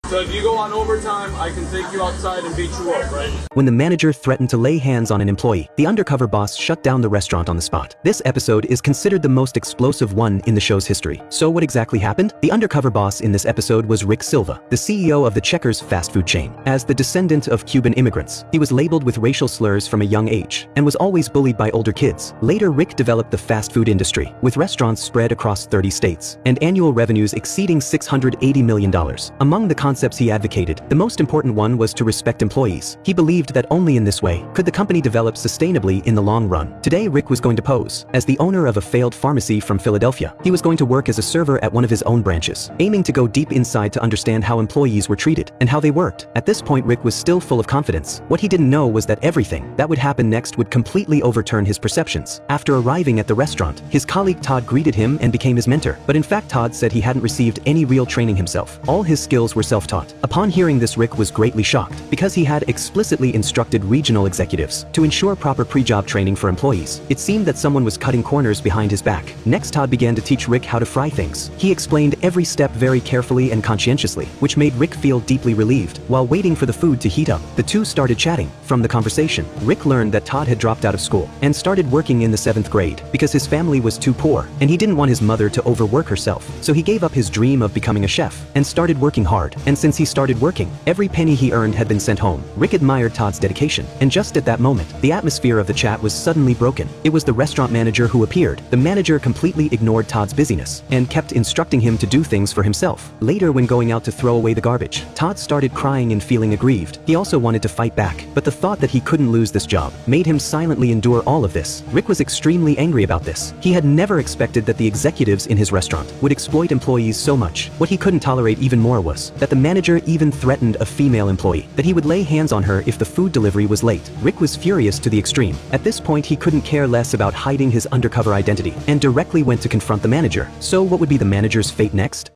So if you go on overtime, I can take you outside and beat you up, right? When the manager threatened to lay hands on an employee, the undercover boss shut down the restaurant on the spot. This episode is considered the most explosive one in the show's history. So what exactly happened? The undercover boss in this episode was Rick Silva, the CEO of the Checkers fast food chain. As the descendant of Cuban immigrants, he was labeled with racial slurs from a young age and was always bullied by older kids. Later, Rick developed the fast food industry, with restaurants spread across 30 states and annual revenues exceeding $680 million. Among the concepts he advocated, the most important one was to respect employees. He believed that only in this way could the company develop sustainably in the long run. Today, Rick was going to pose as the owner of a failed pharmacy from Philadelphia. He was going to work as a server at one of his own branches, aiming to go deep inside to understand how employees were treated and how they worked. At this point, Rick was still full of confidence. What he didn't know was that everything that would happen next would completely overturn his perceptions. After arriving at the restaurant, his colleague Todd greeted him and became his mentor. But in fact, Todd said he hadn't received any real training himself. All his skills were self-taught. Upon hearing this, Rick was greatly shocked because he had explicitly instructed regional executives to ensure proper pre-job training for employees. It seemed that someone was cutting corners behind his back. Next, Todd began to teach Rick how to fry things. He explained every step very carefully and conscientiously, which made Rick feel deeply relieved. While waiting for the food to heat up, the two started chatting. From the conversation, Rick learned that Todd had dropped out of school and started working in the 7th grade because his family was too poor and he didn't want his mother to overwork herself. So he gave up his dream of becoming a chef and started working hard. And since he started working, every penny he earned had been sent home. Rick admired Todd's dedication, and just at that moment, the atmosphere of the chat was suddenly broken. It was the restaurant manager who appeared. The manager completely ignored Todd's busyness and kept instructing him to do things for himself. Later, when going out to throw away the garbage, Todd started crying and feeling aggrieved. He also wanted to fight back, but the thought that he couldn't lose this job made him silently endure all of this. Rick was extremely angry about this. He had never expected that the executives in his restaurant would exploit employees so much. What he couldn't tolerate even more was that the manager even threatened a female employee, that he would lay hands on her if the food delivery was late. Rick was furious to the extreme. At this point, he couldn't care less about hiding his undercover identity and directly went to confront the manager. So what would be the manager's fate next?